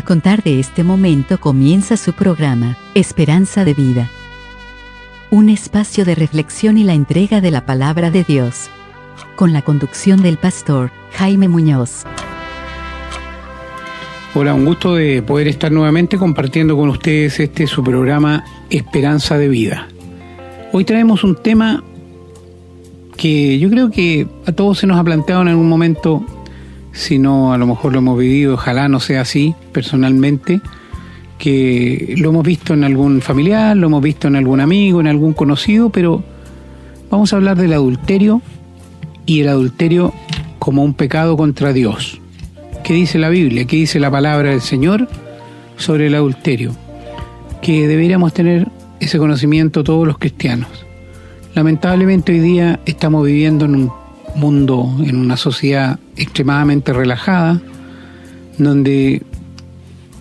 contar de este momento comienza su programa, Esperanza de Vida. Un espacio de reflexión y la entrega de la palabra de Dios. Con la conducción del pastor Jaime Muñoz. Hola, un gusto de poder estar nuevamente compartiendo con ustedes su programa Esperanza de Vida. Hoy traemos un tema que yo creo que a todos se nos ha planteado en algún momento, si no a lo mejor lo hemos vivido, ojalá no sea así personalmente, que lo hemos visto en algún familiar, lo hemos visto en algún amigo, en algún conocido, pero vamos a hablar del adulterio y el adulterio como un pecado contra Dios. ¿Qué dice la Biblia? ¿Qué dice la palabra del Señor sobre el adulterio? Que deberíamos tener ese conocimiento todos los cristianos. Lamentablemente hoy día estamos viviendo en un mundo, en una sociedad extremadamente relajada, donde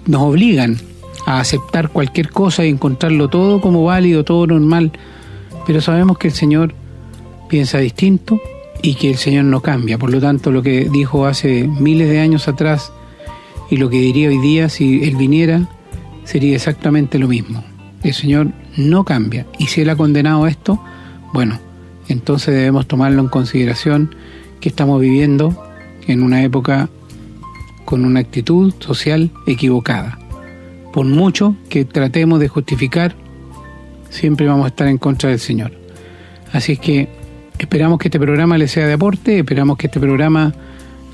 nos obligan a aceptar cualquier cosa y encontrarlo todo como válido, todo normal, pero sabemos que el Señor piensa distinto y que el Señor no cambia. Por lo tanto, lo que dijo hace miles de años atrás y lo que diría hoy día si Él viniera, sería exactamente lo mismo. El Señor no cambia, y si Él ha condenado esto, bueno, entonces debemos tomarlo en consideración, que estamos viviendo en una época con una actitud social equivocada. Por mucho que tratemos de justificar, siempre vamos a estar en contra del Señor. Así es que esperamos que este programa les sea de aporte, esperamos que este programa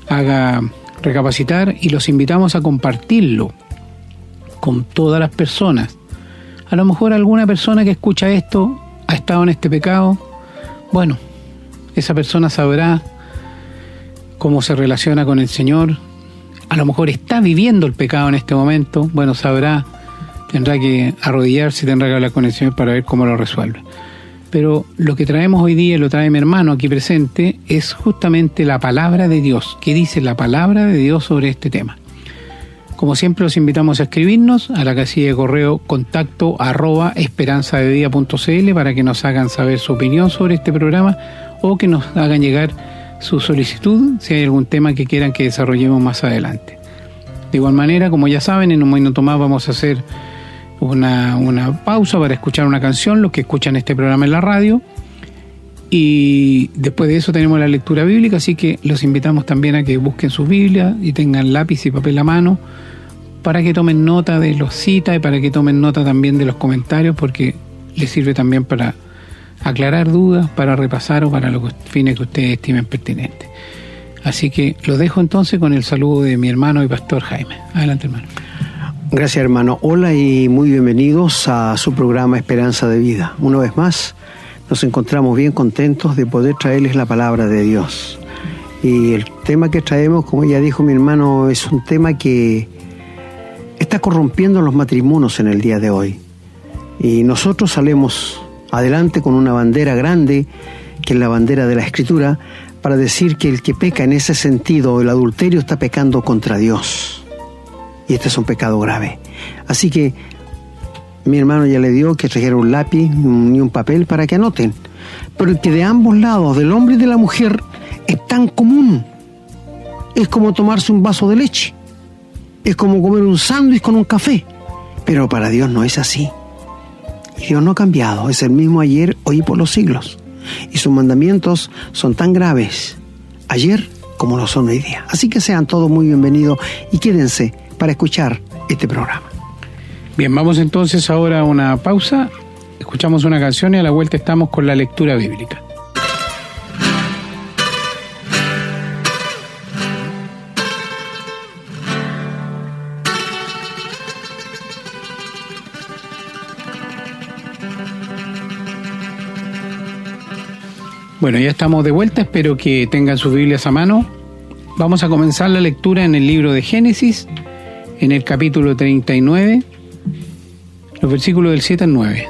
haga recapacitar y los invitamos a compartirlo con todas las personas. A lo mejor alguna persona que escucha esto ha estado en este pecado. Bueno, esa persona sabrá cómo se relaciona con el Señor. A lo mejor está viviendo el pecado en este momento. Bueno, sabrá, tendrá que arrodillarse, tendrá que hablar con el Señor para ver cómo lo resuelve. Pero lo que traemos hoy día, lo trae mi hermano aquí presente, es justamente la palabra de Dios. ¿Qué dice la palabra de Dios sobre este tema? Como siempre, los invitamos a escribirnos a la casilla de correo contacto@esperanzadevida.cl para que nos hagan saber su opinión sobre este programa o que nos hagan llegar su solicitud si hay algún tema que quieran que desarrollemos más adelante. De igual manera, como ya saben, en un minuto más vamos a hacer una pausa para escuchar una canción, los que escuchan este programa en la radio, y después de eso tenemos la lectura bíblica, así que los invitamos también a que busquen sus Biblias y tengan lápiz y papel a mano para que tomen nota de los citas y para que tomen nota también de los comentarios, porque les sirve también para aclarar dudas, para repasar o para los fines que ustedes estimen pertinentes. Así que los dejo entonces con el saludo de mi hermano y pastor Jaime. Adelante, hermano. Gracias, hermano. Hola y muy bienvenidos a su programa Esperanza de Vida. Una vez más, nos encontramos bien contentos de poder traerles la palabra de Dios. Y el tema que traemos, como ya dijo mi hermano, es un tema que está corrompiendo los matrimonios en el día de hoy. Y nosotros salimos adelante con una bandera grande, que es la bandera de la Escritura, para decir que el que peca en ese sentido, el adulterio, está pecando contra Dios. Y este es un pecado grave. Así que mi hermano ya le dio que trajera un lápiz y un papel para que anoten. Pero el que de ambos lados, del hombre y de la mujer, es tan común. Es como tomarse un vaso de leche. Es como comer un sándwich con un café. Pero para Dios no es así. Y Dios no ha cambiado. Es el mismo ayer, hoy y por los siglos. Y sus mandamientos son tan graves ayer como lo son hoy día. Así que sean todos muy bienvenidos y quédense para escuchar este programa. Bien, vamos entonces ahora a una pausa, escuchamos una canción y a la vuelta estamos con la lectura bíblica. Bueno, ya estamos de vuelta, espero que tengan sus Biblias a mano. Vamos a comenzar la lectura en el libro de Génesis, en el capítulo 39, los versículos del 7 al 9.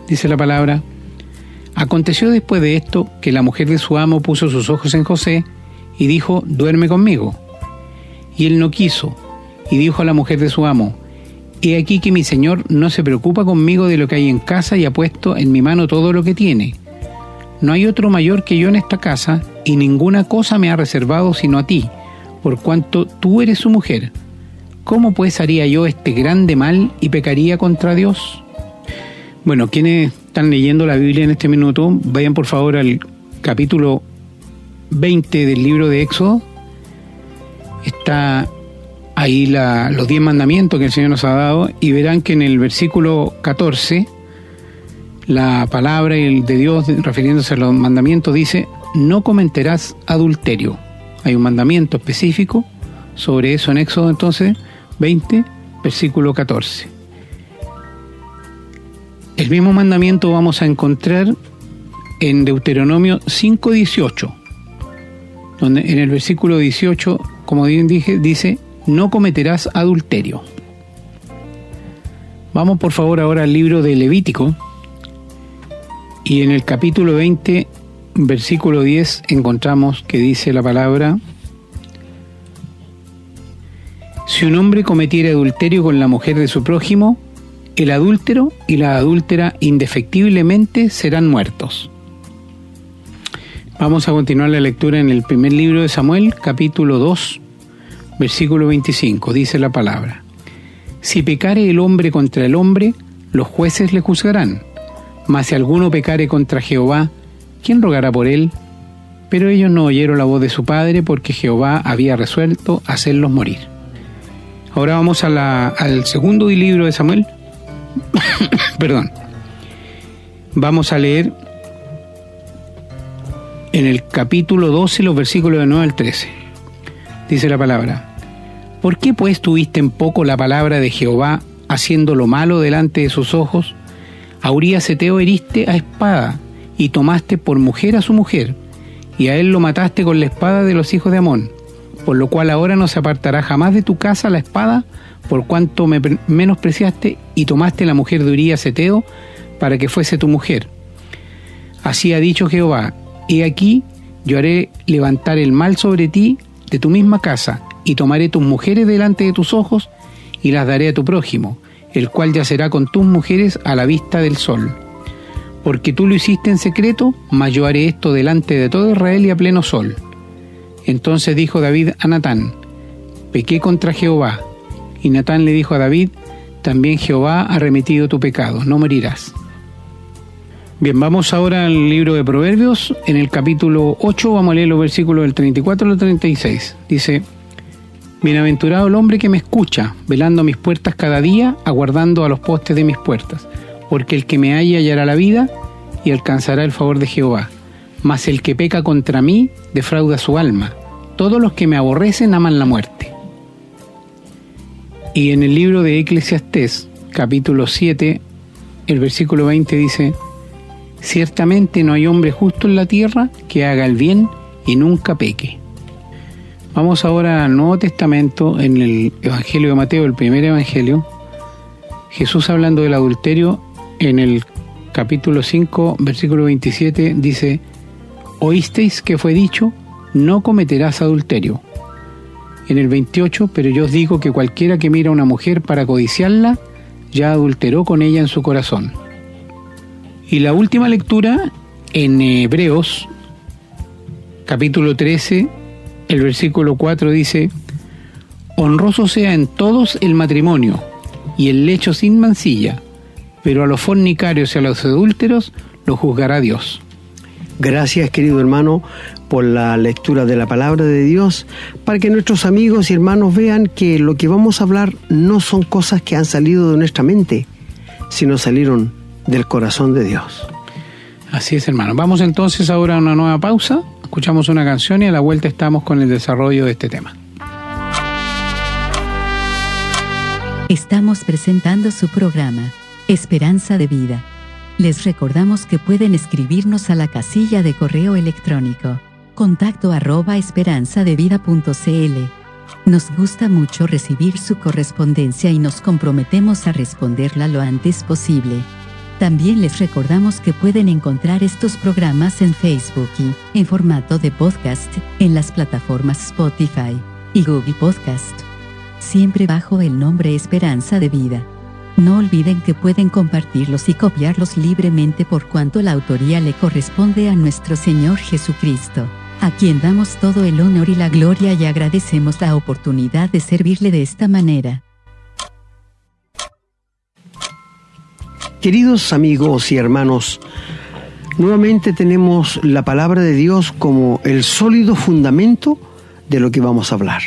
Dice la palabra: Aconteció después de esto que la mujer de su amo puso sus ojos en José y dijo: duerme conmigo. Y él no quiso, y dijo a la mujer de su amo: he aquí que mi señor no se preocupa conmigo de lo que hay en casa y ha puesto en mi mano todo lo que tiene. No hay otro mayor que yo en esta casa, y ninguna cosa me ha reservado sino a ti, por cuanto tú eres su mujer. ¿cómo pues haría yo este grande mal y pecaría contra Dios? Bueno, quienes están leyendo la Biblia en este minuto, vayan por favor al capítulo 20 del libro de Éxodo. Está ahí los 10 mandamientos que el Señor nos ha dado, y verán que en el versículo 14, la palabra de Dios, refiriéndose a los mandamientos, dice: no cometerás adulterio. Hay un mandamiento específico sobre eso en Éxodo, entonces, 20, versículo 14. El mismo mandamiento vamos a encontrar en Deuteronomio 5:18, donde en el versículo 18, como bien dije, dice: no cometerás adulterio. Vamos por favor ahora al libro de Levítico, y en el capítulo 20, versículo 10, encontramos que dice la palabra: si un hombre cometiere adulterio con la mujer de su prójimo, el adúltero y la adúltera indefectiblemente serán muertos. Vamos a continuar la lectura en el primer libro de Samuel, capítulo 2, versículo 25. Dice la palabra: si pecare el hombre contra el hombre, los jueces le juzgarán. Mas si alguno pecare contra Jehová, ¿quién rogará por él? Pero ellos no oyeron la voz de su padre, porque Jehová había resuelto hacerlos morir. Ahora vamos al segundo libro de Samuel. Perdón. Vamos a leer en el capítulo 12, los versículos de 9 al 13. Dice la palabra: ¿por qué pues tuviste en poco la palabra de Jehová, haciendo lo malo delante de sus ojos? A Urías Heteo heriste a espada, y tomaste por mujer a su mujer, y a él lo mataste con la espada de los hijos de Amón. Por lo cual ahora no se apartará jamás de tu casa la espada, por cuanto me menospreciaste y tomaste la mujer de Urías Heteo para que fuese tu mujer. Así ha dicho Jehová: he aquí, yo haré levantar el mal sobre ti de tu misma casa, y tomaré tus mujeres delante de tus ojos, y las daré a tu prójimo, el cual yacerá con tus mujeres a la vista del sol. Porque tú lo hiciste en secreto, mas yo haré esto delante de todo Israel y a pleno sol. Entonces dijo David a Natán: pequé contra Jehová. Y Natán le dijo a David: también Jehová ha remitido tu pecado, no morirás. Bien, vamos ahora al libro de Proverbios. En el capítulo 8 vamos a leer los versículos del 34 al 36. Dice: bienaventurado el hombre que me escucha, velando a mis puertas cada día, aguardando a los postes de mis puertas. Porque el que me halle hallará la vida y alcanzará el favor de Jehová. Mas el que peca contra mí defrauda su alma. Todos los que me aborrecen aman la muerte. Y en el libro de Eclesiastés, capítulo 7, el versículo 20 dice: ciertamente no hay hombre justo en la tierra que haga el bien y nunca peque. Vamos ahora al Nuevo Testamento, en el Evangelio de Mateo, el primer Evangelio. Jesús, hablando del adulterio, en el capítulo 5, versículo 27, dice: oísteis que fue dicho, no cometerás adulterio. En el 28, pero yo os digo que cualquiera que mira a una mujer para codiciarla, ya adulteró con ella en su corazón. Y la última lectura, en Hebreos, capítulo 13, el versículo 4 dice: honroso sea en todos el matrimonio, y el lecho sin mancilla, pero a los fornicarios y a los adúlteros lo juzgará Dios. Gracias, querido hermano, por la lectura de la palabra de Dios, para que nuestros amigos y hermanos vean que lo que vamos a hablar no son cosas que han salido de nuestra mente, sino salieron del corazón de Dios. Así es, hermano. Vamos entonces ahora a una nueva pausa, escuchamos una canción y a la vuelta estamos con el desarrollo de este tema. Estamos presentando su programa, Esperanza de Vida. Les recordamos que pueden escribirnos a la casilla de correo electrónico contacto@esperanzadevida.cl. Nos gusta mucho recibir su correspondencia y nos comprometemos a responderla lo antes posible. También les recordamos que pueden encontrar estos programas en Facebook y, en formato de podcast, en las plataformas Spotify y Google Podcast, siempre bajo el nombre Esperanza de Vida. No olviden que pueden compartirlos y copiarlos libremente por cuanto la autoría le corresponde a nuestro Señor Jesucristo. a quien damos todo el honor y la gloria y agradecemos la oportunidad de servirle de esta manera. Queridos amigos y hermanos, nuevamente tenemos la palabra de Dios como el sólido fundamento de lo que vamos a hablar.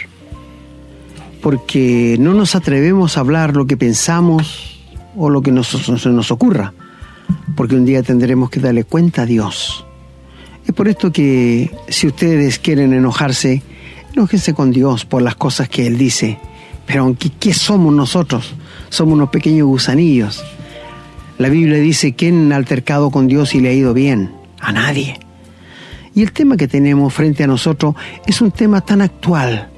Porque no nos atrevemos a hablar lo que pensamos o lo que se nos ocurra, porque un día tendremos que darle cuenta a Dios. Es por esto que si ustedes quieren enojarse, enójense con Dios por las cosas que Él dice. Pero aunque, ¿qué somos nosotros? Somos unos pequeños gusanillos. La Biblia dice, ¿quién ha altercado con Dios y le ha ido bien? A nadie. Y el tema que tenemos frente a nosotros es un tema tan actual.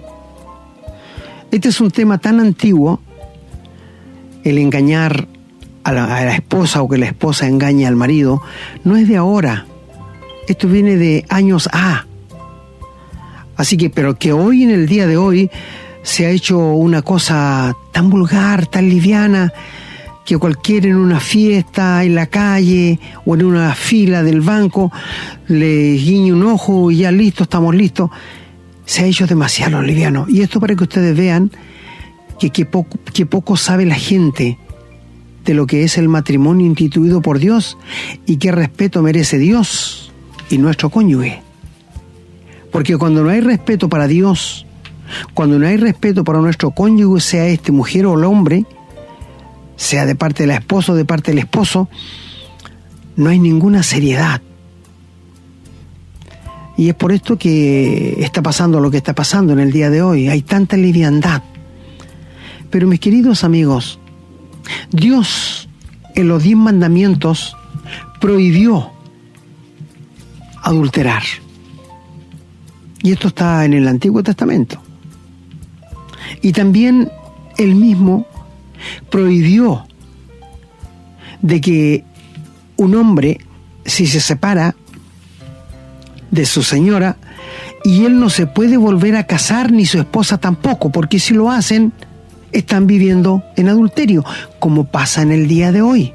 Este es un tema tan antiguo, el engañar a la esposa o que la esposa engañe al marido, no es de ahora. Esto viene de años A. Así que, pero que hoy, en el día de hoy, se ha hecho una cosa tan vulgar, tan liviana, que cualquiera en una fiesta, en la calle o en una fila del banco le guiñe un ojo y ya listo, estamos listos. Se ha hecho demasiado liviano. Y esto para que ustedes vean que poco sabe la gente de lo que es el matrimonio instituido por Dios y qué respeto merece Dios y nuestro cónyuge. Porque cuando no hay respeto para Dios, cuando no hay respeto para nuestro cónyuge, sea este mujer o el hombre, sea de parte de la esposa o de parte del esposo, no hay ninguna seriedad. Y es por esto que está pasando lo que está pasando en el día de hoy. Hay tanta liviandad. Pero mis queridos amigos, Dios en los 10 mandamientos prohibió adulterar. Y esto está en el Antiguo Testamento. Y también Él mismo prohibió de que un hombre, si se separa de su señora, y él no se puede volver a casar, ni su esposa tampoco, porque si lo hacen, están viviendo en adulterio, como pasa en el día de hoy.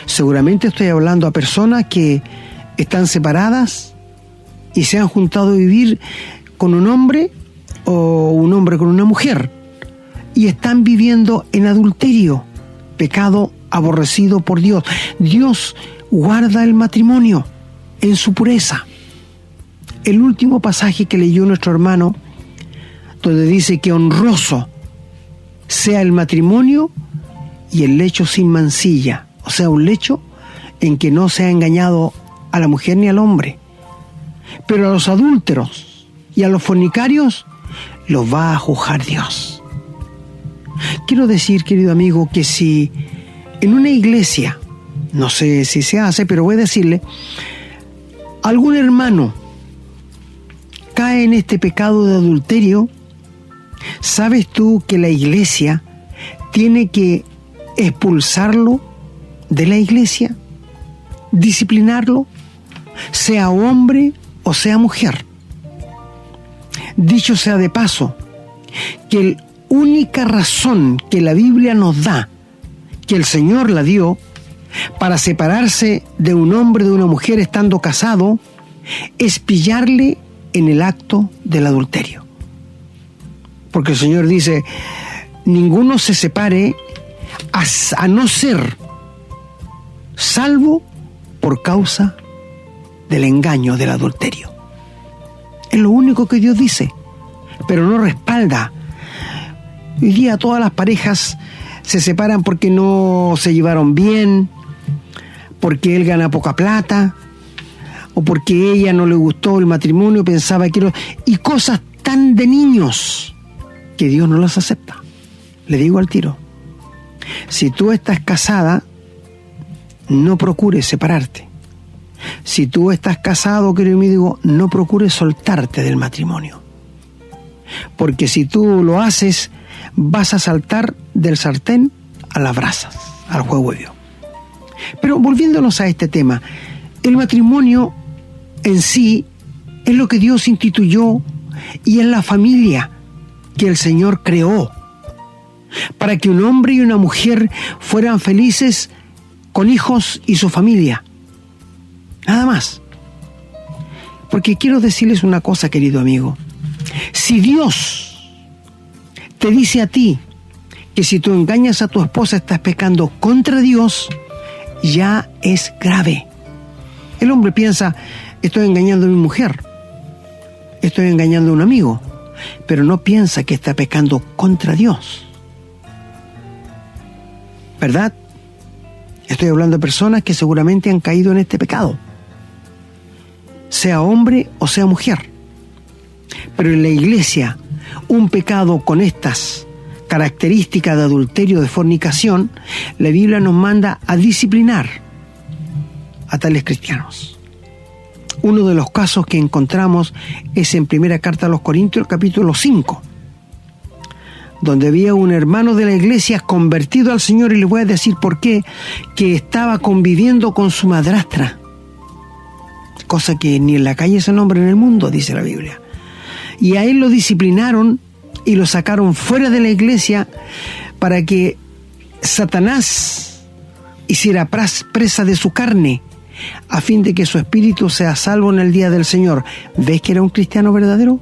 Seguramente estoy hablando a personas que están separadas y se han juntado a vivir con un hombre o un hombre con una mujer y están viviendo en adulterio, pecado aborrecido por Dios. Dios guarda el matrimonio en su pureza. El último pasaje que leyó nuestro hermano, donde dice que honroso sea el matrimonio y el lecho sin mancilla, o sea, un lecho en que no se ha engañado a la mujer ni al hombre. Pero a los adúlteros y a los fornicarios los va a juzgar Dios. Quiero decir, querido amigo, que si en una iglesia, no sé si se hace, pero voy a decirle, algún hermano cae en este pecado de adulterio, ¿sabes tú que la iglesia tiene que expulsarlo de la iglesia? Disciplinarlo, sea hombre o sea mujer. Dicho sea de paso, que la única razón que la Biblia nos da, que el Señor la dio, para separarse de un hombre o de una mujer estando casado, es pillarle en el acto del adulterio. Porque el Señor dice, ninguno se separe a no ser salvo por causa del engaño, del adulterio. Es lo único que Dios dice, pero no respalda. Hoy día todas las parejas se separan porque no se llevaron bien, porque él gana poca plata, o porque a ella no le gustó el matrimonio, pensaba que y cosas tan de niños que Dios no las acepta. Le digo al tiro, si tú estás casada, no procures separarte. Si tú estás casado, querido amigo, no procures soltarte del matrimonio. Porque si tú lo haces, vas a saltar del sartén a las brasas, al juego de Dios. Pero volviéndonos a este tema, el matrimonio en sí es lo que Dios instituyó y es la familia que el Señor creó para que un hombre y una mujer fueran felices con hijos y su familia. Nada más. Porque quiero decirles una cosa, querido amigo. Si Dios te dice a ti que si tú engañas a tu esposa estás pecando contra Dios, ya es grave. El hombre piensa, estoy engañando a mi mujer, estoy engañando a un amigo, pero no piensa que está pecando contra Dios. ¿Verdad? Estoy hablando de personas que seguramente han caído en este pecado, sea hombre o sea mujer. Pero en la iglesia, un pecado con estas características de adulterio, de fornicación, la Biblia nos manda a disciplinar a tales cristianos. Uno de los casos que encontramos es en primera carta a los Corintios, capítulo 5, donde había un hermano de la iglesia convertido al Señor, y le voy a decir por qué, que estaba conviviendo con su madrastra, cosa que ni en la calle se nombra en el mundo, dice la Biblia. Y a él lo disciplinaron y lo sacaron fuera de la iglesia para que Satanás hiciera presa de su carne, a fin de que su espíritu sea salvo en el día del Señor. ¿Ves que era un cristiano verdadero?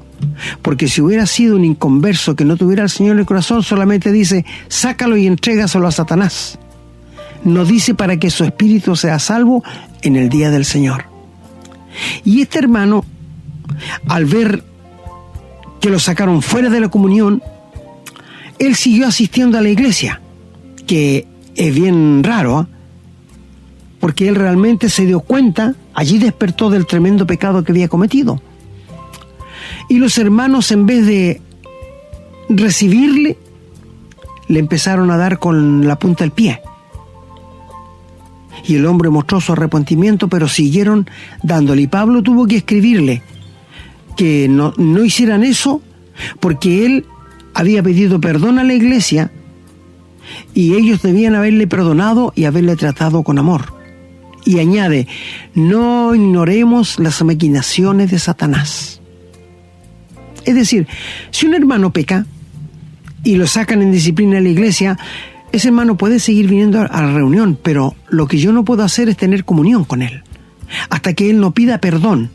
Porque si hubiera sido un inconverso que no tuviera al Señor en el corazón, solamente dice, sácalo y entrégaselo a Satanás. No dice para que su espíritu sea salvo en el día del Señor. Y este hermano, al ver que lo sacaron fuera de la comunión, él siguió asistiendo a la iglesia, que es bien raro, ¿eh? Porque él realmente se dio cuenta, allí despertó del tremendo pecado que había cometido. Y los hermanos, en vez de recibirle, le empezaron a dar con la punta del pie. Y el hombre mostró su arrepentimiento, pero siguieron dándole. Y Pablo tuvo que escribirle que no hicieran eso, porque él había pedido perdón a la iglesia y ellos debían haberle perdonado y haberle tratado con amor. Y añade, no ignoremos las maquinaciones de Satanás. Es decir, si un hermano peca y lo sacan en disciplina de la iglesia, ese hermano puede seguir viniendo a la reunión, pero lo que yo no puedo hacer es tener comunión con él, hasta que él no pida perdón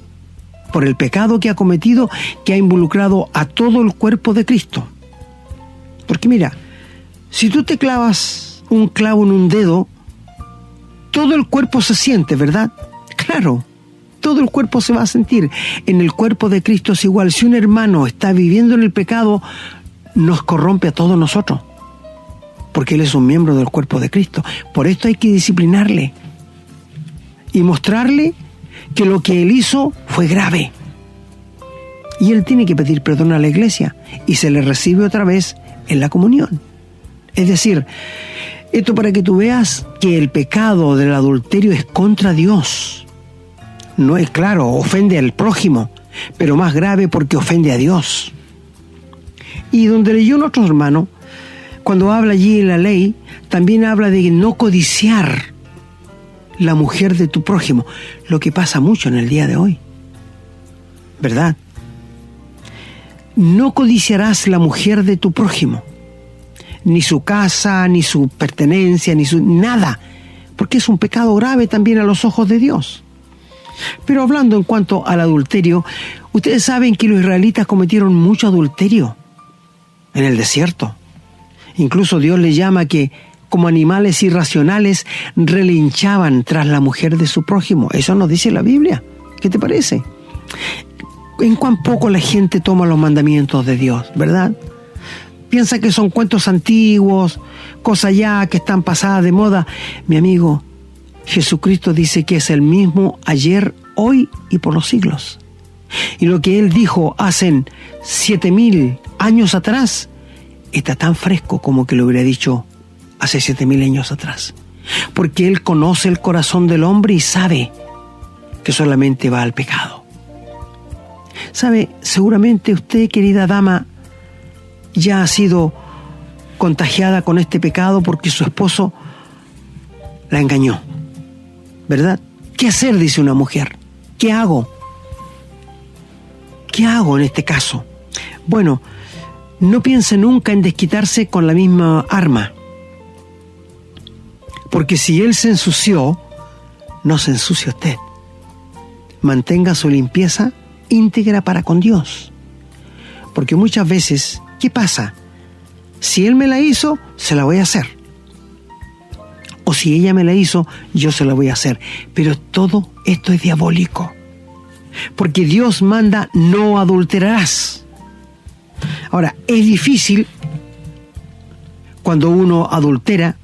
por el pecado que ha cometido, que ha involucrado a todo el cuerpo de Cristo. Porque mira, si tú te clavas un clavo en un dedo, todo el cuerpo se siente, ¿verdad? Claro, todo el cuerpo se va a sentir. En el cuerpo de Cristo es igual. Si un hermano está viviendo en el pecado, nos corrompe a todos nosotros, porque él es un miembro del cuerpo de Cristo. Por esto hay que disciplinarle y mostrarle que lo que él hizo fue grave. Y él tiene que pedir perdón a la iglesia y se le recibe otra vez en la comunión. Es decir, esto para que tú veas que el pecado del adulterio es contra Dios. No es claro, ofende al prójimo, pero más grave porque ofende a Dios. Y donde leyó nuestro hermano, cuando habla allí en la ley, también habla de no codiciar la mujer de tu prójimo, lo que pasa mucho en el día de hoy, ¿verdad? No codiciarás la mujer de tu prójimo, ni su casa, ni su pertenencia, ni su nada, porque es un pecado grave también a los ojos de Dios. Pero hablando en cuanto al adulterio, ustedes saben que los israelitas cometieron mucho adulterio en el desierto. Incluso Dios les llama que como animales irracionales relinchaban tras la mujer de su prójimo. Eso nos dice la Biblia. ¿Qué te parece? En cuán poco la gente toma los mandamientos de Dios, ¿verdad? Piensa que son cuentos antiguos, cosas ya que están pasadas de moda. Mi amigo, Jesucristo dice que es el mismo ayer, hoy y por los siglos. Y lo que Él dijo hace 7,000 años atrás está tan fresco como que lo hubiera dicho hace 7,000 años atrás. Porque Él conoce el corazón del hombre y sabe que solamente va al pecado. ¿Sabe? Seguramente usted, querida dama, ya ha sido contagiada con este pecado porque su esposo la engañó, ¿verdad? ¿Qué hacer?, dice una mujer. ¿Qué hago? ¿Qué hago en este caso? Bueno, no piense nunca en desquitarse con la misma arma, porque si él se ensució, no se ensucie usted. mantenga su limpieza íntegra para con Dios. Porque muchas veces, ¿qué pasa? Si él me la hizo, se la voy a hacer. O si ella me la hizo, yo se la voy a hacer. Pero todo esto es diabólico. Porque Dios manda, no adulterarás. Ahora, es difícil cuando uno adultera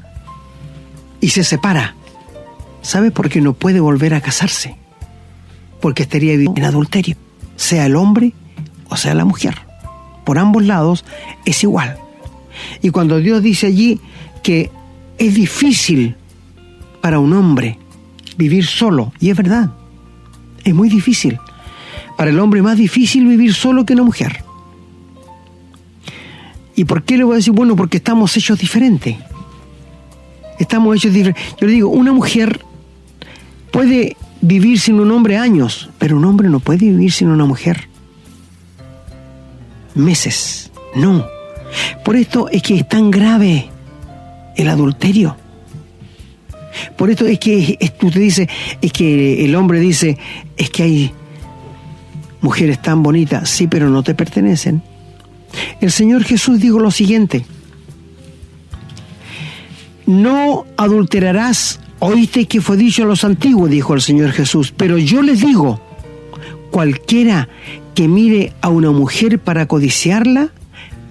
y se separa. ¿Sabe por qué no puede volver a casarse? Porque estaría viviendo en adulterio, sea el hombre o sea la mujer. Por ambos lados es igual. Y cuando Dios dice allí que es difícil para un hombre vivir solo, y es verdad, es muy difícil. Para el hombre es más difícil vivir solo que una mujer. ¿Y por qué le voy a decir? Bueno, porque estamos hechos diferentes. Estamos hechos diferentes. Yo le digo, una mujer puede vivir sin un hombre años, pero un hombre no puede vivir sin una mujer meses. No. Por esto es que es tan grave el adulterio. Por esto es que usted dice, es que el hombre dice, es que hay mujeres tan bonitas, sí, pero no te pertenecen. El Señor Jesús dijo lo siguiente: no adulterarás. Oíste que fue dicho a los antiguos, dijo el Señor Jesús, pero yo les digo, cualquiera que mire a una mujer para codiciarla,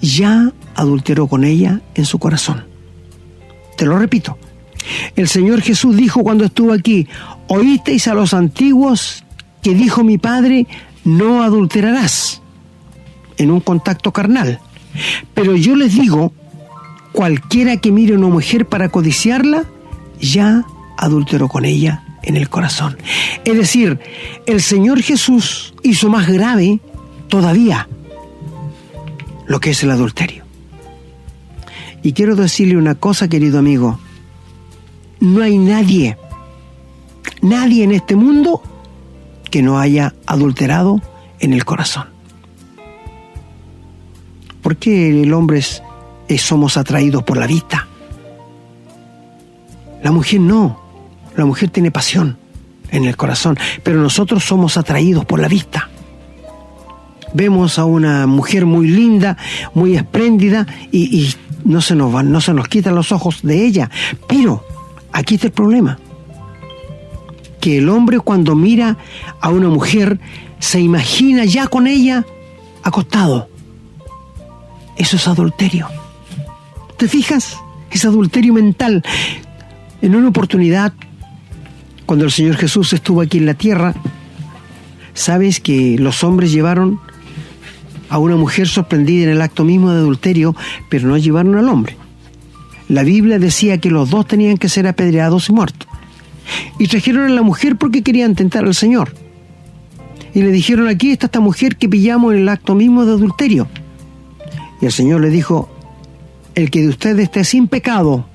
ya adulteró con ella en su corazón. Te lo repito. El Señor Jesús dijo cuando estuvo aquí, oísteis a los antiguos que dijo mi Padre, no adulterarás, en un contacto carnal. Pero yo les digo, cualquiera que mire a una mujer para codiciarla, ya adulteró con ella en el corazón. Es decir, el Señor Jesús hizo más grave todavía lo que es el adulterio. Y quiero decirle una cosa, querido amigo. No hay nadie en este mundo que no haya adulterado en el corazón. ¿Por qué el hombre somos atraídos por la vista? La mujer no. La mujer tiene pasión en el corazón, pero nosotros somos atraídos por la vista. Vemos a una mujer muy linda, muy espléndida, y no se nos quitan los ojos de ella. Pero aquí está el problema: que el hombre, cuando mira a una mujer, se imagina ya con ella acostado. Eso es adulterio. ¿Te fijas? Es adulterio mental. En una oportunidad, cuando el Señor Jesús estuvo aquí en la tierra, sabes que los hombres llevaron a una mujer sorprendida en el acto mismo de adulterio, pero no llevaron al hombre. La Biblia decía que los dos tenían que ser apedreados y muertos. Y trajeron a la mujer porque querían tentar al Señor. Y le dijeron, aquí está esta mujer que pillamos en el acto mismo de adulterio. Y el Señor le dijo, el que de ustedes esté sin pecado,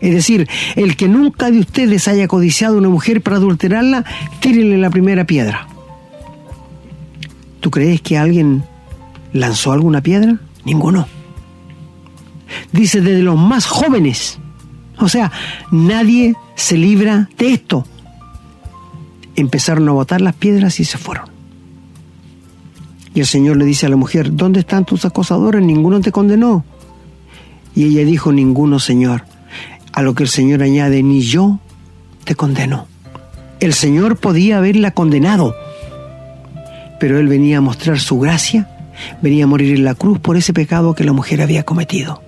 es decir, el que nunca de ustedes haya codiciado a una mujer para adulterarla, tírenle la primera piedra. ¿Tú crees que alguien lanzó alguna piedra? Ninguno. Dice, desde los más jóvenes. O sea, nadie se libra de esto. Empezaron a botar las piedras y se fueron. Y el Señor le dice a la mujer, ¿dónde están tus acosadores? Ninguno te condenó. Y ella dijo, ninguno, Señor. A lo que el Señor añade, ni yo te condeno. El Señor podía haberla condenado, pero Él venía a mostrar su gracia, venía a morir en la cruz por ese pecado que la mujer había cometido.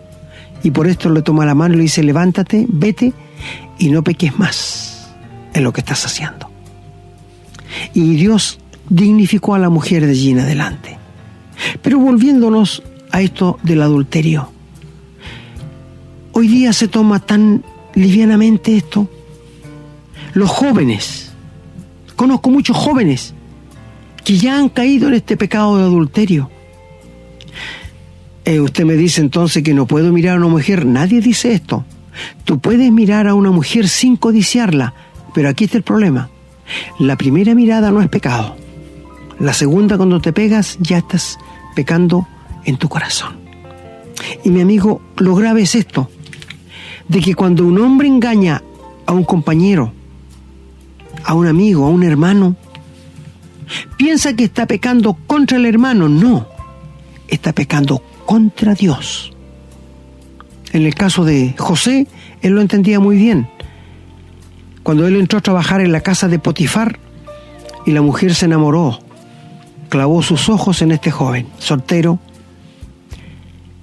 Y por esto le toma la mano y le dice, levántate, vete y no peques más en lo que estás haciendo. Y Dios dignificó a la mujer de allí en adelante. Pero volviéndonos a esto del adulterio, hoy día se toma tan livianamente esto. Los jóvenes, conozco muchos jóvenes que ya han caído en este pecado de adulterio. Usted me dice entonces que no puedo mirar a una mujer. Nadie dice esto. Tú puedes mirar a una mujer sin codiciarla, pero aquí está el problema. La primera mirada no es pecado. La segunda, cuando te pegas, ya estás pecando en tu corazón. Y mi amigo, lo grave es esto, de que cuando un hombre engaña a un compañero, a un amigo, a un hermano, Piensa que está pecando contra el hermano. No, está pecando contra Dios. En el caso de José, él lo entendía muy bien. Cuando él entró a trabajar en la casa de Potifar y la mujer se enamoró, clavó sus ojos en este joven, soltero,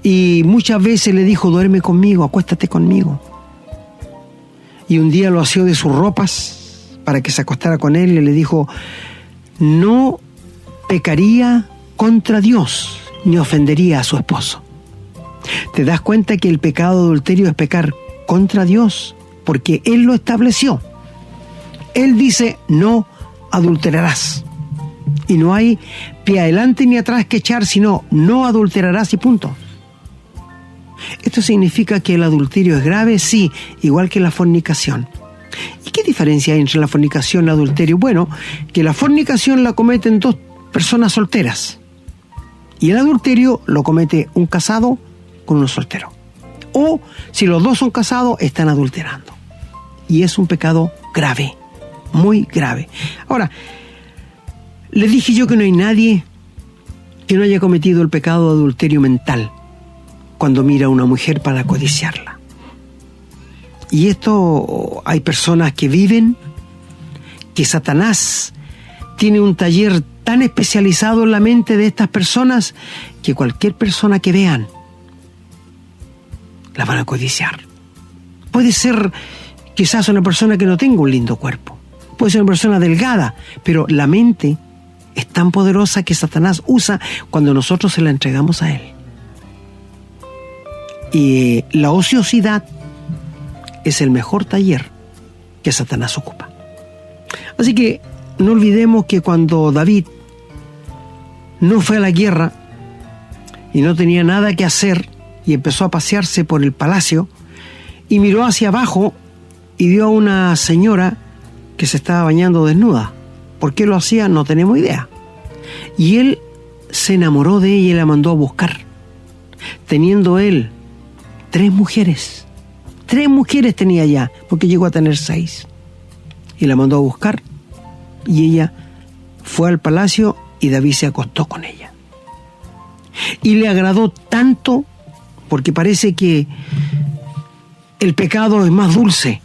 y muchas veces le dijo: duerme conmigo, acuéstate conmigo. Y un día lo asió de sus ropas para que se acostara con él y le dijo: no pecaría contra Dios ni ofendería a su esposo. ¿Te das cuenta que el pecado de adulterio es pecar contra Dios? Porque Él lo estableció. Él dice: no adulterarás. Y no hay pie adelante ni atrás que echar, sino no adulterarás y punto. ¿Esto significa que el adulterio es grave? Sí, igual que la fornicación. ¿Y qué diferencia hay entre la fornicación y el adulterio? Bueno, que la fornicación la cometen dos personas solteras y el adulterio lo comete un casado con un soltero. O si los dos son casados, están adulterando. Y es un pecado grave, muy grave. Ahora, les dije yo que no hay nadie que no haya cometido el pecado de adulterio mental cuando mira a una mujer para codiciarla. Y esto, hay personas que viven, que Satanás tiene un taller tan especializado en la mente de estas personas que cualquier persona que vean la van a codiciar. Puede ser quizás una persona que no tenga un lindo cuerpo, puede ser una persona delgada, pero la mente es tan poderosa que Satanás usa cuando nosotros se la entregamos a él. Y la ociosidad es el mejor taller que Satanás ocupa. Así que no olvidemos que cuando David no fue a la guerra y no tenía nada que hacer y empezó a pasearse por el palacio y miró hacia abajo y vio a una señora que se estaba bañando desnuda. ¿Por qué lo hacía? No tenemos idea. Y él se enamoró de ella y la mandó a buscar, teniendo él 3 mujeres. 3 mujeres tenía ya, porque llegó a tener 6. Y la mandó a buscar y ella fue al palacio y David se acostó con ella. Y le agradó tanto, porque parece que el pecado es más dulce,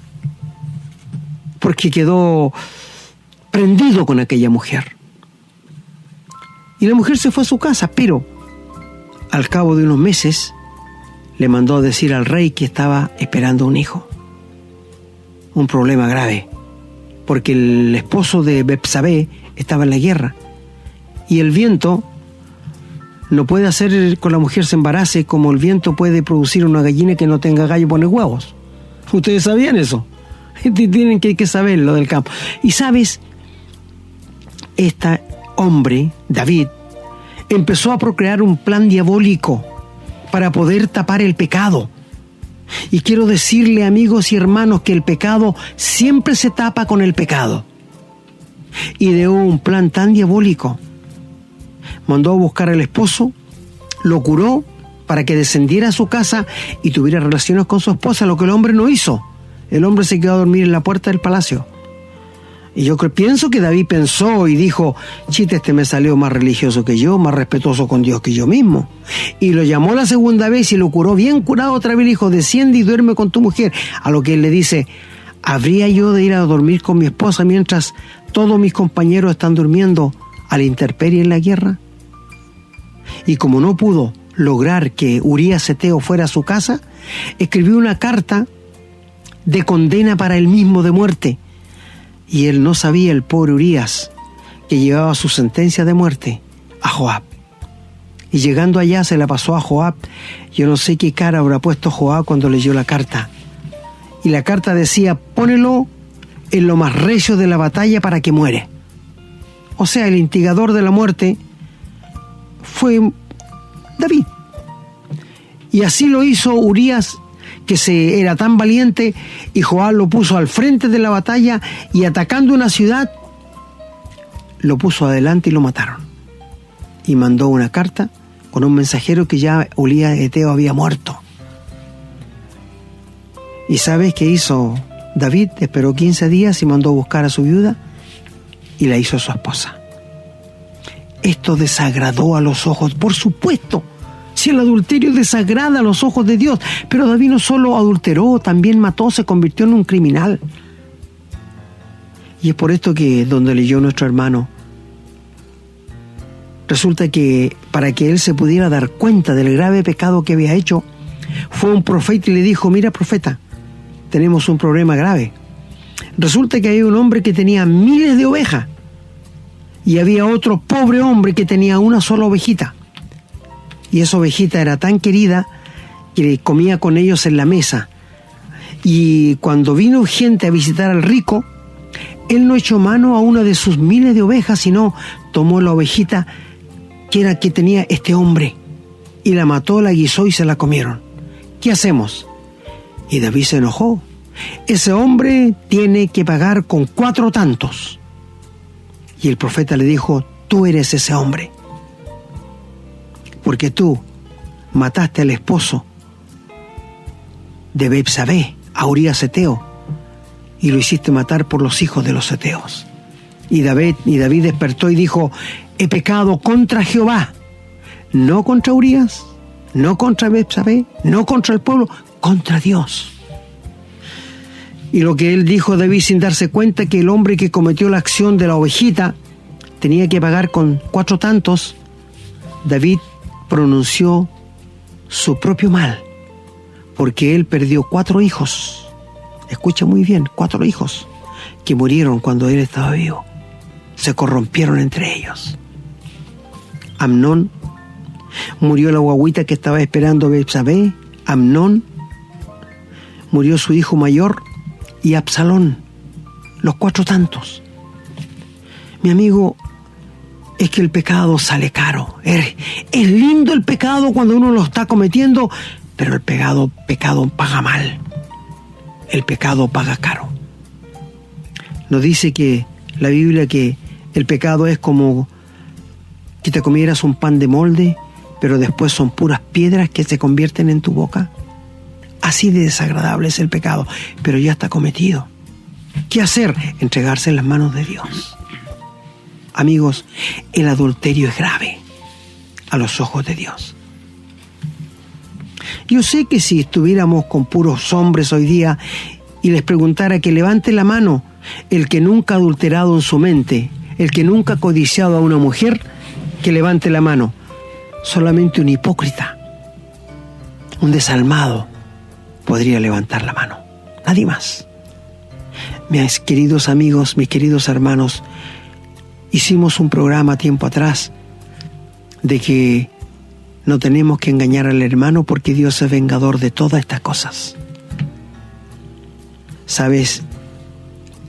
porque quedó prendido con aquella mujer. Y la mujer se fue a su casa, pero al cabo de unos meses le mandó a decir al rey que estaba esperando un hijo. Un problema grave, porque el esposo de Betsabé estaba en la guerra y el viento no puede hacer con la mujer se embarace como el viento puede producir una gallina que no tenga gallo y pone huevos. ¿Ustedes sabían eso? Tienen que saber lo del campo. Y sabes, este hombre, David, empezó a procrear un plan diabólico para poder tapar el pecado. Y quiero decirle, amigos y hermanos, que el pecado siempre se tapa con el pecado. Ideó un plan tan diabólico. Mandó a buscar al esposo, lo curó para que descendiera a su casa y tuviera relaciones con su esposa, lo que el hombre no hizo. El hombre se quedó a dormir en la puerta del palacio. Y yo pienso que David pensó y dijo: chiste, este me salió más religioso que yo, más respetuoso con Dios que yo mismo. Y lo llamó la segunda vez y lo curó bien curado otra vez. Le dijo: desciende y duerme con tu mujer. A lo que él le dice: ¿habría yo de ir a dormir con mi esposa mientras todos mis compañeros están durmiendo a la intemperie en la guerra? Y como no pudo lograr que Urías Eteo fuera a su casa, escribió una carta de condena para él mismo de muerte. Y él no sabía, el pobre Urías, que llevaba su sentencia de muerte a Joab. Y llegando allá se la pasó a Joab. Yo no sé qué cara habrá puesto Joab cuando leyó la carta. Y la carta decía: pónelo en lo más recio de la batalla para que muere. O sea, el instigador de la muerte fue David. Y así lo hizo Urías, que era tan valiente, y Joab lo puso al frente de la batalla y atacando una ciudad lo puso adelante y lo mataron. Y mandó una carta con un mensajero que ya Urías Eteo había muerto. ¿Y sabes qué hizo David? Esperó 15 días y mandó a buscar a su viuda y la hizo su esposa. esto desagradó a los ojos. Por supuesto, si el adulterio desagrada a los ojos de Dios, pero David no solo adulteró, también mató, se convirtió en un criminal. Y es por esto que donde leyó nuestro hermano, resulta que para que él se pudiera dar cuenta del grave pecado que había hecho, fue un profeta y le dijo: mira, profeta, tenemos un problema grave. Resulta que hay un hombre que tenía miles de ovejas y había otro pobre hombre que tenía una sola ovejita. Y esa ovejita era tan querida que comía con ellos en la mesa. Y cuando vino gente a visitar al rico, él no echó mano a una de sus miles de ovejas, sino tomó la ovejita que tenía este hombre y la mató, la guisó y se la comieron. ¿Qué hacemos? Y David se enojó. Ese hombre tiene que pagar con 4 tantos. Y el profeta le dijo: tú eres ese hombre, porque tú mataste al esposo de Betsabé, a Urías Eteo, y lo hiciste matar por los hijos de los heteos. Y David despertó y dijo: he pecado contra Jehová, no contra Urías, no contra Betsabé, no contra el pueblo, contra Dios. Y lo que él dijo, David, sin darse cuenta que el hombre que cometió la acción de la ovejita tenía que pagar con 4 tantos, David pronunció su propio mal, porque él perdió 4 hijos. Escucha muy bien, 4 hijos que murieron cuando él estaba vivo. Se corrompieron entre ellos. Amnón, murió la guagüita que estaba esperando Betsabé. Amnón, murió su hijo mayor, y Absalón, los 4 tantos. Mi amigo, es que el pecado sale caro. Es lindo el pecado cuando uno lo está cometiendo, pero el pecado paga mal. El pecado paga caro. Nos dice que la Biblia que el pecado es como que te comieras un pan de molde, pero después son puras piedras que se convierten en tu boca. Así de desagradable es el pecado, pero ya está cometido. ¿Qué hacer? Entregarse en las manos de Dios. Amigos, el adulterio es grave a los ojos de Dios. Yo sé que si estuviéramos con puros hombres hoy día y les preguntara que levante la mano el que nunca ha adulterado en su mente, el que nunca ha codiciado a una mujer, que levante la mano. Solamente un hipócrita, un desalmado podría levantar la mano. Nadie más. Mis queridos amigos, mis queridos hermanos, hicimos un programa tiempo atrás de que no tenemos que engañar al hermano porque Dios es vengador de todas estas cosas. ¿Sabes?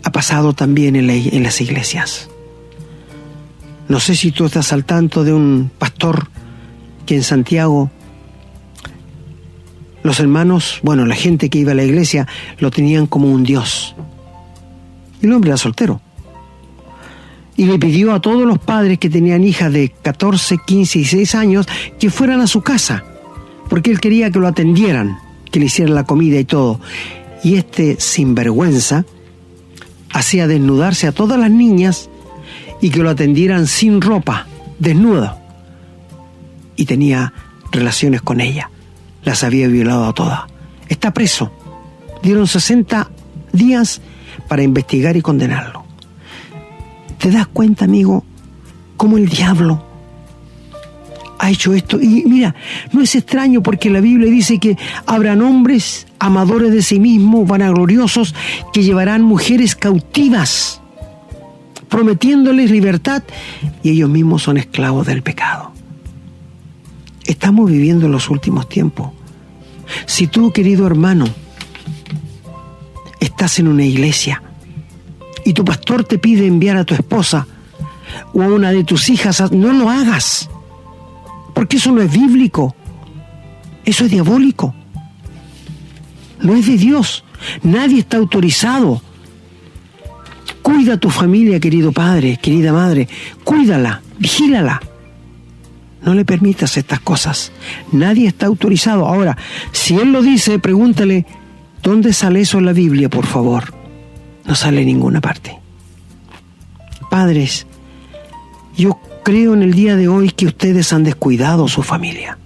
Ha pasado también en las iglesias. No sé si tú estás al tanto de un pastor que en Santiago los hermanos, la gente que iba a la iglesia lo tenían como un dios. Y el hombre era soltero. Y le pidió a todos los padres que tenían hijas de 14, 15 y 16 años que fueran a su casa, porque él quería que lo atendieran, que le hicieran la comida y todo. Y este sinvergüenza hacía desnudarse a todas las niñas y que lo atendieran sin ropa, desnudo. Y tenía relaciones con ella. Las había violado a todas. Está preso. Dieron 60 días para investigar y condenarlo. ¿Te das cuenta, amigo, cómo el diablo ha hecho esto? Y mira, no es extraño porque la Biblia dice que habrán hombres amadores de sí mismos, vanagloriosos, que llevarán mujeres cautivas, prometiéndoles libertad, y ellos mismos son esclavos del pecado. Estamos viviendo en los últimos tiempos. Si tú, querido hermano, estás en una iglesia y tu pastor te pide enviar a tu esposa o a una de tus hijas, no lo hagas, porque eso no es bíblico, eso es diabólico, no es de Dios, nadie está autorizado. Cuida a tu familia, querido padre, querida madre, cuídala, vigílala. No le permitas estas cosas. Nadie está autorizado. Ahora, si él lo dice, pregúntale, ¿dónde sale eso en la Biblia, por favor? No sale en ninguna parte. Padres, yo creo en el día de hoy que ustedes han descuidado su familia.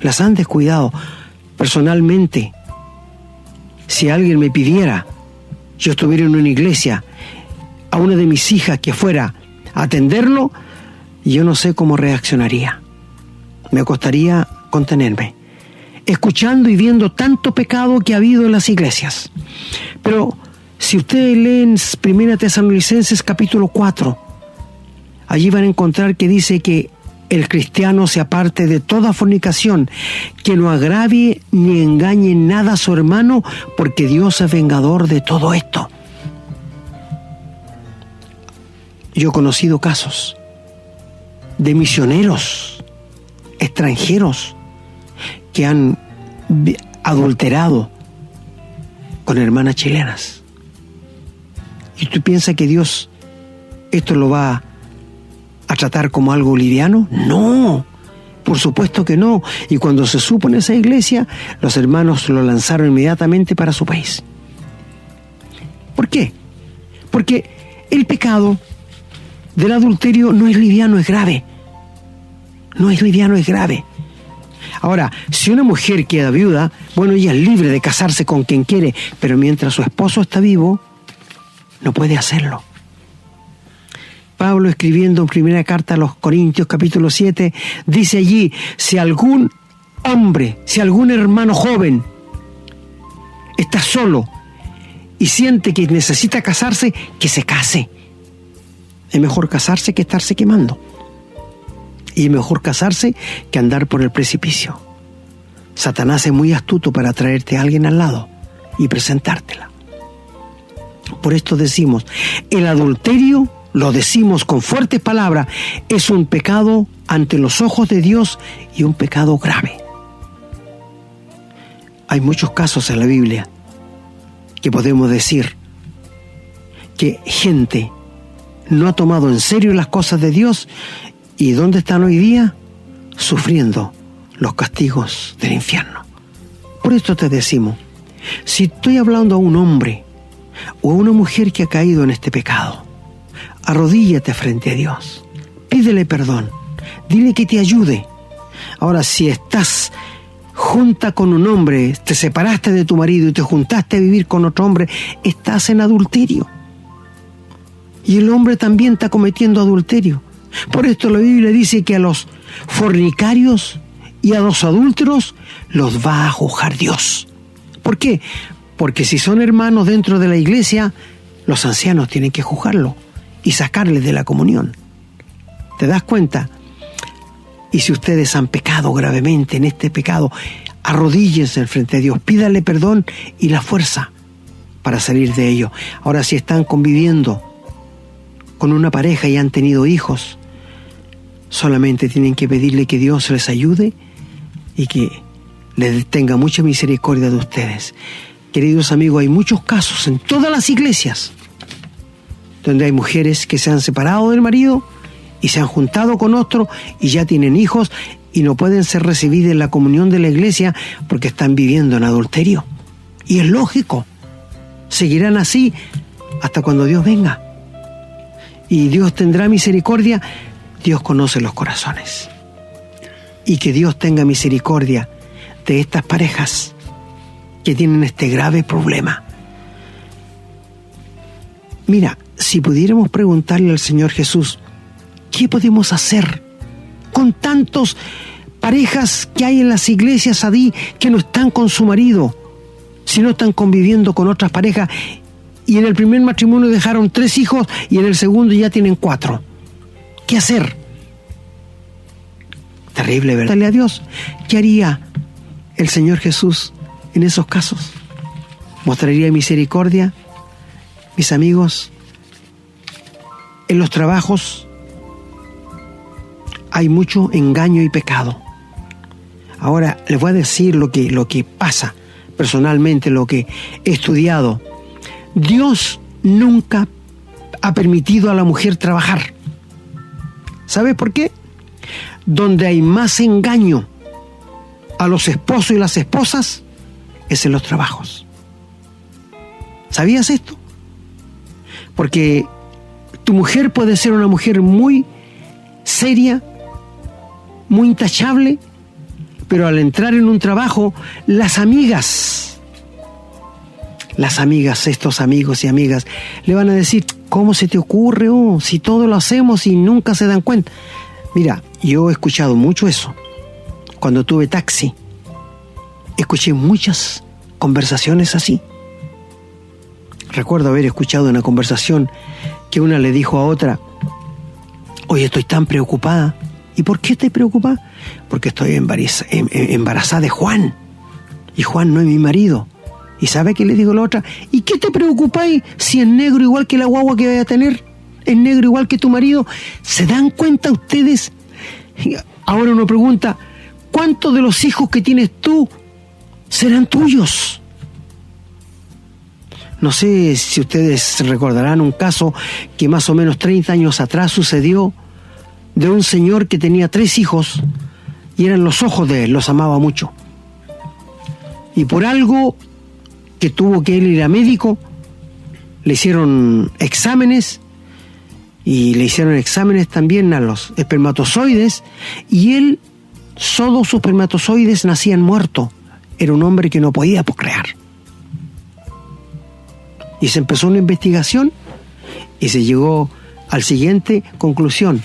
Las han descuidado. Personalmente, si alguien me pidiera, yo estuviera en una iglesia, a una de mis hijas que fuera a atenderlo, yo no sé cómo reaccionaría. Me costaría contenerme, escuchando y viendo tanto pecado que ha habido en las iglesias. Pero si ustedes leen 1 Tesalonicenses capítulo 4, allí van a encontrar que dice que el cristiano se aparte de toda fornicación, que no agravie ni engañe nada a su hermano, porque Dios es vengador de todo esto. Yo he conocido casos de misioneros extranjeros que han adulterado con hermanas chilenas. ¿Y tú piensas que Dios esto lo va a tratar como algo liviano? No, por supuesto que no. Y cuando se supo en esa iglesia, los hermanos lo lanzaron inmediatamente para su país. ¿Por qué? Porque el pecado del adulterio no es liviano, es grave. No es liviano, es grave. Ahora, si una mujer queda viuda, bueno, ella es libre de casarse con quien quiere, pero mientras su esposo está vivo, no puede hacerlo. Pablo, escribiendo en primera carta a los Corintios, capítulo 7, dice allí, si algún hombre, si algún hermano joven está solo y siente que necesita casarse, que se case. Es mejor casarse que estarse quemando. Y es mejor casarse que andar por el precipicio. Satanás es muy astuto para traerte a alguien al lado y presentártela. Por esto decimos, el adulterio, lo decimos con fuertes palabras, es un pecado ante los ojos de Dios y un pecado grave. Hay muchos casos en la Biblia que podemos decir que gente no ha tomado en serio las cosas de Dios. ¿Y dónde están hoy día? Sufriendo los castigos del infierno. Por esto te decimos, si estoy hablando a un hombre o a una mujer que ha caído en este pecado, arrodíllate frente a Dios, pídele perdón, dile que te ayude. Ahora, si estás junta con un hombre, te separaste de tu marido y te juntaste a vivir con otro hombre, estás en adulterio. Y el hombre también está cometiendo adulterio. Por esto la Biblia dice que a los fornicarios y a los adúlteros los va a juzgar Dios. ¿Por qué? Porque si son hermanos dentro de la iglesia, los ancianos tienen que juzgarlo y sacarles de la comunión. ¿Te das cuenta? Y si ustedes han pecado gravemente en este pecado, arrodíllense frente a Dios, pídale perdón y la fuerza para salir de ello. Ahora, si están conviviendo con una pareja y han tenido hijos, solamente tienen que pedirle que Dios les ayude y que les tenga mucha misericordia de ustedes. Queridos amigos, hay muchos casos en todas las iglesias donde hay mujeres que se han separado del marido y se han juntado con otro y ya tienen hijos y no pueden ser recibidas en la comunión de la iglesia porque están viviendo en adulterio. Y es lógico, seguirán así hasta cuando Dios venga. Y Dios tendrá misericordia. Dios conoce los corazones. Y que Dios tenga misericordia de estas parejas que tienen este grave problema. Mira, si pudiéramos preguntarle al Señor Jesús, ¿qué podemos hacer con tantas parejas que hay en las iglesias ahí que no están con su marido, sino están conviviendo con otras parejas? Y en el primer matrimonio dejaron 3 hijos y en el segundo ya tienen 4. ¿Qué hacer? Terrible, ¿verdad? Dale a Dios. ¿Qué haría el Señor Jesús en esos casos? ¿Mostraría misericordia? Mis amigos, en los trabajos hay mucho engaño y pecado. Ahora les voy a decir lo que pasa personalmente, lo que he estudiado. Dios nunca ha permitido a la mujer trabajar. ¿Sabes por qué? Donde hay más engaño a los esposos y las esposas es en los trabajos. ¿Sabías esto? Porque tu mujer puede ser una mujer muy seria, muy intachable, pero al entrar en un trabajo, las amigas, estos amigos y amigas, le van a decir, ¿cómo se te ocurre? Si todo lo hacemos y nunca se dan cuenta. Mira, yo he escuchado mucho eso. Cuando tuve taxi, escuché muchas conversaciones así. Recuerdo haber escuchado una conversación que una le dijo a otra, oye, estoy tan preocupada. ¿Y por qué estoy preocupada? Porque estoy embarazada de Juan. Y Juan no es mi marido. ¿Y sabe qué le digo la otra? ¿Y qué te preocupáis si es negro igual que la guagua que vaya a tener? ¿Es negro igual que tu marido? ¿Se dan cuenta ustedes? Ahora uno pregunta, ¿cuántos de los hijos que tienes tú serán tuyos? No sé si ustedes recordarán un caso que más o menos 30 años atrás sucedió de un señor que tenía 3 hijos y eran los ojos de él, los amaba mucho. Y por algo que tuvo que ir a médico, le hicieron exámenes y le hicieron exámenes también a los espermatozoides y él, todos sus espermatozoides nacían muertos. Era un hombre que no podía procrear. Y se empezó una investigación y se llegó al siguiente conclusión,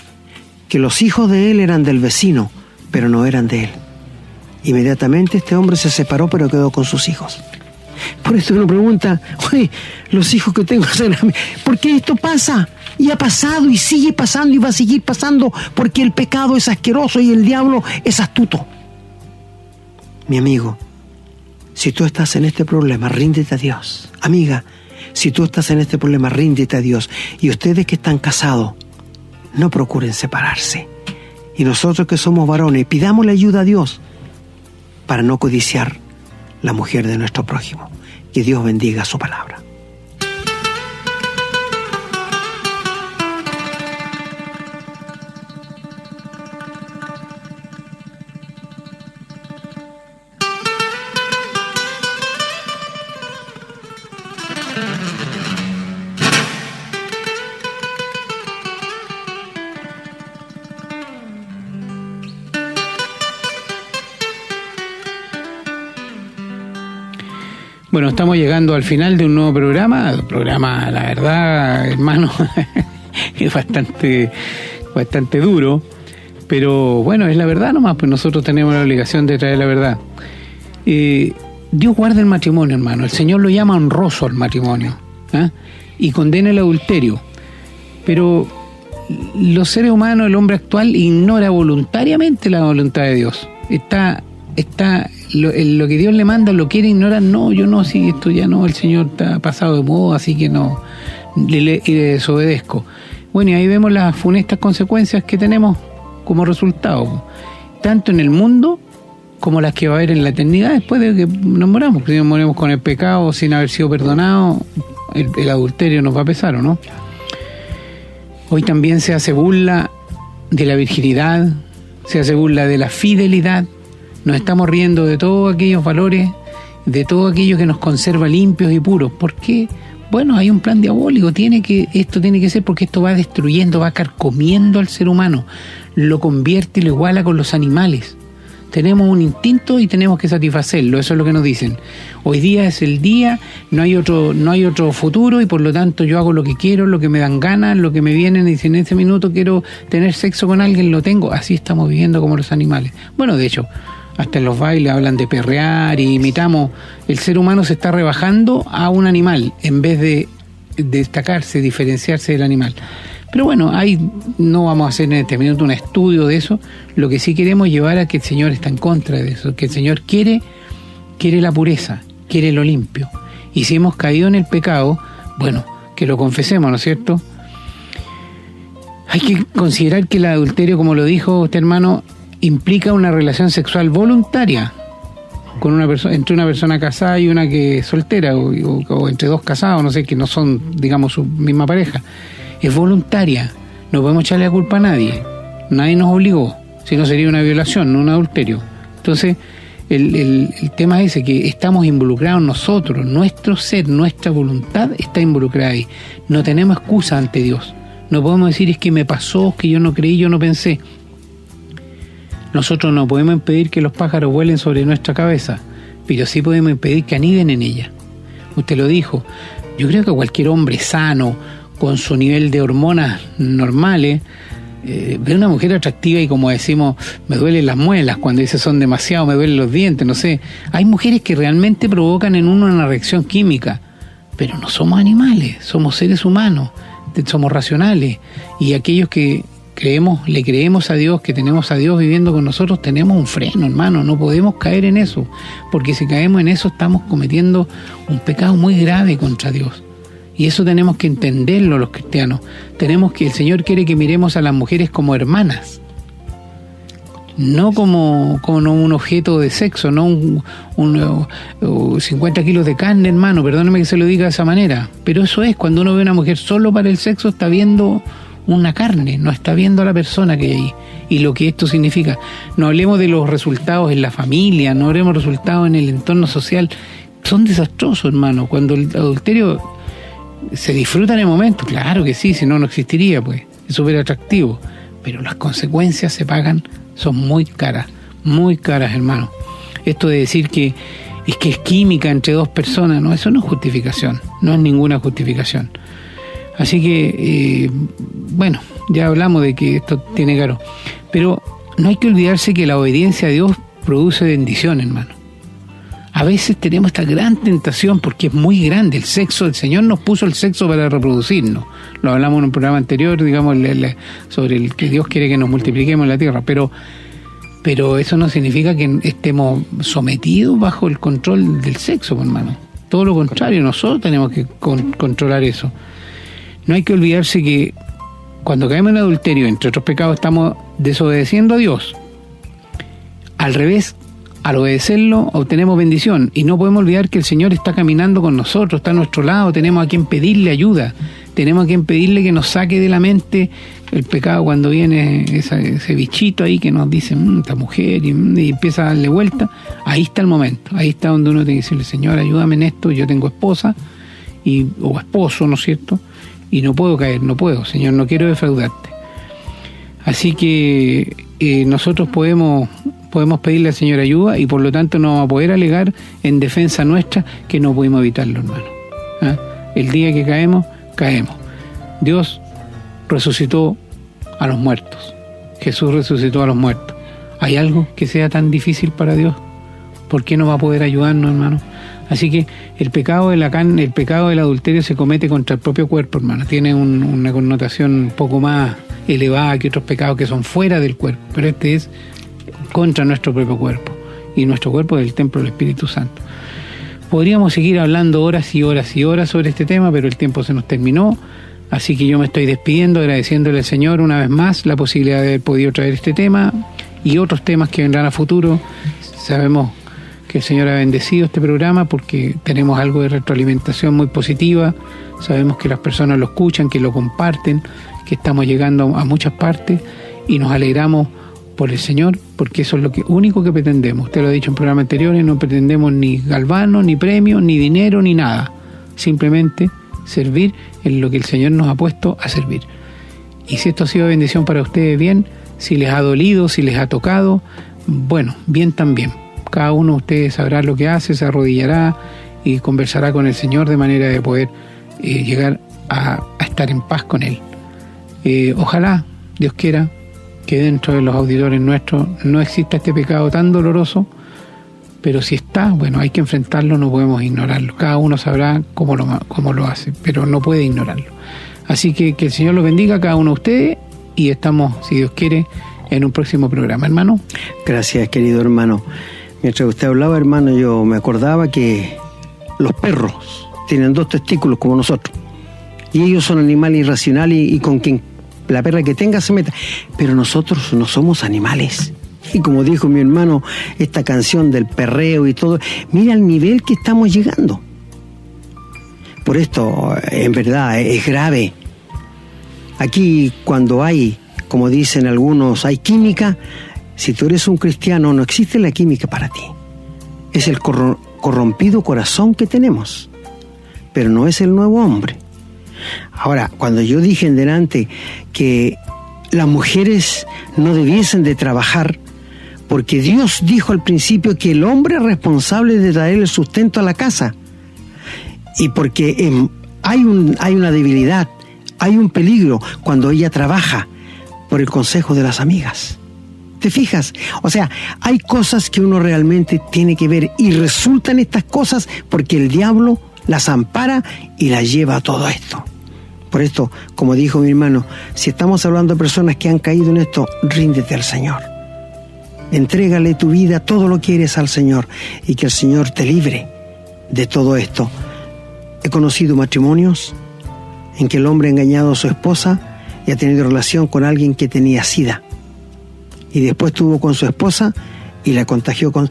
que los hijos de él eran del vecino, pero no eran de él. Inmediatamente este hombre se separó, pero quedó con sus hijos. Por esto uno pregunta, oye, los hijos que tengo serán... ¿Por qué esto pasa? Y ha pasado y sigue pasando y va a seguir pasando, porque el pecado es asqueroso y el diablo es astuto. Mi amigo, si tú estás en este problema, ríndete a Dios. Amiga, si tú estás en este problema, ríndete a Dios. Y ustedes que están casados, no procuren separarse. Y nosotros que somos varones, pidámosle ayuda a Dios para no codiciar la mujer de nuestro prójimo. Que Dios bendiga su palabra. Bueno, estamos llegando al final de un nuevo programa, la verdad, hermano, es bastante duro, pero bueno, es la verdad nomás, pues nosotros tenemos la obligación de traer la verdad. Dios guarda el matrimonio, hermano, el Señor lo llama honroso al matrimonio, ¿eh? Y condena el adulterio, pero los seres humanos, el hombre actual, ignora voluntariamente la voluntad de Dios. Lo que Dios le manda lo quiere ignorar. No, yo no, sí, esto ya no, el Señor está pasado de moda, así que no, le desobedezco. Bueno, y ahí vemos las funestas consecuencias que tenemos como resultado, tanto en el mundo como las que va a haber en la eternidad después de que nos moramos. Si nos moremos con el pecado sin haber sido perdonados, el adulterio nos va a pesar, ¿o no? Hoy también se hace burla de la virginidad, se hace burla de la fidelidad. Nos estamos riendo de todos aquellos valores, de todo aquello que nos conserva limpios y puros. ¿Por qué? Bueno, hay un plan diabólico. Esto tiene que ser porque esto va destruyendo, va carcomiendo al ser humano. Lo convierte y lo iguala con los animales. Tenemos un instinto y tenemos que satisfacerlo. Eso es lo que nos dicen. Hoy día es el día, no hay otro futuro y por lo tanto yo hago lo que quiero, lo que me dan ganas, lo que me vienen y si en ese minuto quiero tener sexo con alguien, lo tengo. Así estamos viviendo como los animales. Bueno, de hecho, hasta en los bailes hablan de perrear y imitamos. El ser humano se está rebajando a un animal en vez de destacarse, diferenciarse del animal. Pero bueno, ahí no vamos a hacer en este minuto un estudio de eso. Lo que sí queremos llevar a que el Señor está en contra de eso, que el Señor quiere la pureza, quiere lo limpio. Y si hemos caído en el pecado, bueno, que lo confesemos, ¿no es cierto? Hay que considerar que el adulterio, como lo dijo este hermano, implica una relación sexual voluntaria con una persona, entre una persona casada y una que es soltera, o entre dos casados, no sé, que no son, digamos, su misma pareja. Es voluntaria, no podemos echarle la culpa a nadie nos obligó, si no sería una violación, no un adulterio. Entonces el tema es ese, que estamos involucrados nosotros, nuestro ser, nuestra voluntad está involucrada ahí. No tenemos excusa ante Dios, No podemos decir es que me pasó, que yo no creí, yo no pensé. Nosotros no podemos impedir que los pájaros vuelen sobre nuestra cabeza, pero sí podemos impedir que aniden en ella. Usted lo dijo, yo creo que cualquier hombre sano, con su nivel de hormonas normales, ve una mujer atractiva y como decimos, me duelen las muelas, cuando dice son demasiado, me duelen los dientes, no sé. Hay mujeres que realmente provocan en uno una reacción química, pero no somos animales, somos seres humanos, somos racionales, y aquellos que le creemos a Dios, que tenemos a Dios viviendo con nosotros, tenemos un freno, hermano, no podemos caer en eso, porque si caemos en eso estamos cometiendo un pecado muy grave contra Dios. Y eso tenemos que entenderlo los cristianos. El Señor quiere que miremos a las mujeres como hermanas, no como un objeto de sexo, no 50 kilos de carne, hermano, perdóneme que se lo diga de esa manera, pero eso es, cuando uno ve a una mujer solo para el sexo, está viendo una carne, no está viendo a la persona que hay ahí y lo que esto significa. No hablemos de los resultados en la familia, no hablemos de resultados en el entorno social, son desastrosos, hermano. Cuando el adulterio se disfruta en el momento, claro que sí, si no, no existiría, pues, es súper atractivo, pero las consecuencias se pagan, son muy caras, hermano. Esto de decir que es química entre dos personas, no, eso no es justificación, no es ninguna justificación. Así que, bueno, ya hablamos de que esto tiene caro, pero no hay que olvidarse que la obediencia a Dios produce bendición, hermano. A veces tenemos esta gran tentación porque es muy grande el sexo. El Señor nos puso el sexo para reproducirnos. Lo hablamos en un programa anterior, digamos, sobre el que Dios quiere que nos multipliquemos en la tierra. Pero eso no significa que estemos sometidos bajo el control del sexo, hermano. Todo lo contrario, nosotros tenemos que controlar eso. No hay que olvidarse que cuando caemos en adulterio, entre otros pecados, estamos desobedeciendo a Dios. Al revés, al obedecerlo obtenemos bendición, y no podemos olvidar que el Señor está caminando con nosotros, está a nuestro lado, tenemos a quien pedirle ayuda, tenemos a quien pedirle que nos saque de la mente el pecado cuando viene ese bichito ahí que nos dice, esta mujer, y empieza a darle vuelta. Ahí está el momento, ahí está donde uno tiene que decirle, Señor, ayúdame en esto, yo tengo esposa o esposo, ¿no es cierto? Y no puedo caer, no puedo, Señor, no quiero defraudarte. Así que nosotros podemos pedirle al Señor ayuda, y por lo tanto no vamos a poder alegar en defensa nuestra que no pudimos evitarlo, hermano. El día que caemos. Dios resucitó a los muertos. Jesús resucitó a los muertos. ¿Hay algo que sea tan difícil para Dios? ¿Por qué no va a poder ayudarnos, hermano? Así que el pecado de la carne, el pecado del adulterio se comete contra el propio cuerpo, hermano. Tiene una connotación un poco más elevada que otros pecados que son fuera del cuerpo, pero este es contra nuestro propio cuerpo, y nuestro cuerpo es el templo del Espíritu Santo. Podríamos seguir hablando horas y horas y horas sobre este tema, pero el tiempo se nos terminó, así que yo me estoy despidiendo, agradeciéndole al Señor una vez más la posibilidad de haber podido traer este tema y otros temas que vendrán a futuro. Sabemos que el Señor ha bendecido este programa porque tenemos algo de retroalimentación muy positiva, sabemos que las personas lo escuchan, que lo comparten, que estamos llegando a muchas partes, y nos alegramos por el Señor, porque eso es lo único que pretendemos. Usted lo ha dicho en programas anteriores, no pretendemos ni galvanos, ni premios, ni dinero, ni nada. Simplemente servir en lo que el Señor nos ha puesto a servir. Y si esto ha sido bendición para ustedes, bien. Si les ha dolido, si les ha tocado, bueno, bien también. Cada uno de ustedes sabrá lo que hace, se arrodillará y conversará con el Señor de manera de poder llegar a estar en paz con Él. Ojalá, Dios quiera, que dentro de los auditores nuestros no exista este pecado tan doloroso, pero si está, bueno, hay que enfrentarlo, no podemos ignorarlo. Cada uno sabrá cómo lo hace, pero no puede ignorarlo. Así que el Señor los bendiga a cada uno de ustedes, y estamos, si Dios quiere, en un próximo programa, hermano. Gracias, querido hermano. Mientras usted hablaba, hermano, yo me acordaba que los perros tienen 2 testículos como nosotros, y ellos son animales irracionales y con quien la perra que tenga se meta, pero nosotros no somos animales. Y como dijo mi hermano, esta canción del perreo y todo, mira el nivel que estamos llegando. Por esto, en verdad, es grave. Aquí, cuando hay, como dicen algunos, hay química, si tú eres un cristiano, no existe la química para ti. Es el corrompido corazón que tenemos, pero no es el nuevo hombre. Ahora, cuando yo dije en delante que las mujeres no debiesen de trabajar, porque Dios dijo al principio que el hombre es responsable de traer el sustento a la casa, y porque hay una debilidad, hay un peligro cuando ella trabaja por el consejo de las amigas. ¿Te fijas? O sea, hay cosas que uno realmente tiene que ver, y resultan estas cosas porque el diablo las ampara y las lleva a todo esto. Por esto, como dijo mi hermano, si estamos hablando de personas que han caído en esto, ríndete al Señor. Entrégale tu vida, todo lo que eres al Señor, y que el Señor te libre de todo esto. He conocido matrimonios en que el hombre ha engañado a su esposa y ha tenido relación con alguien que tenía SIDA. Y después estuvo con su esposa y la contagió con...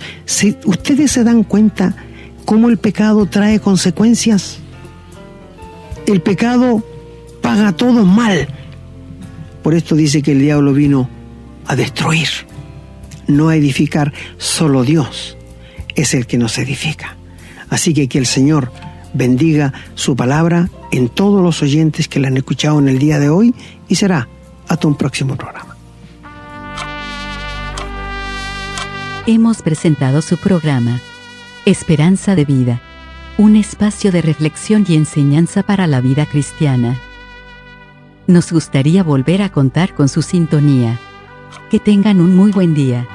¿Ustedes se dan cuenta cómo el pecado trae consecuencias? El pecado paga todo mal. Por esto dice que el diablo vino a destruir, no a edificar. Solo Dios es el que nos edifica. Así que el Señor bendiga su palabra en todos los oyentes que la han escuchado en el día de hoy, y será hasta un próximo programa. Hemos presentado su programa Esperanza de Vida, un espacio de reflexión y enseñanza para la vida cristiana. Nos gustaría volver a contar con su sintonía. Que tengan un muy buen día.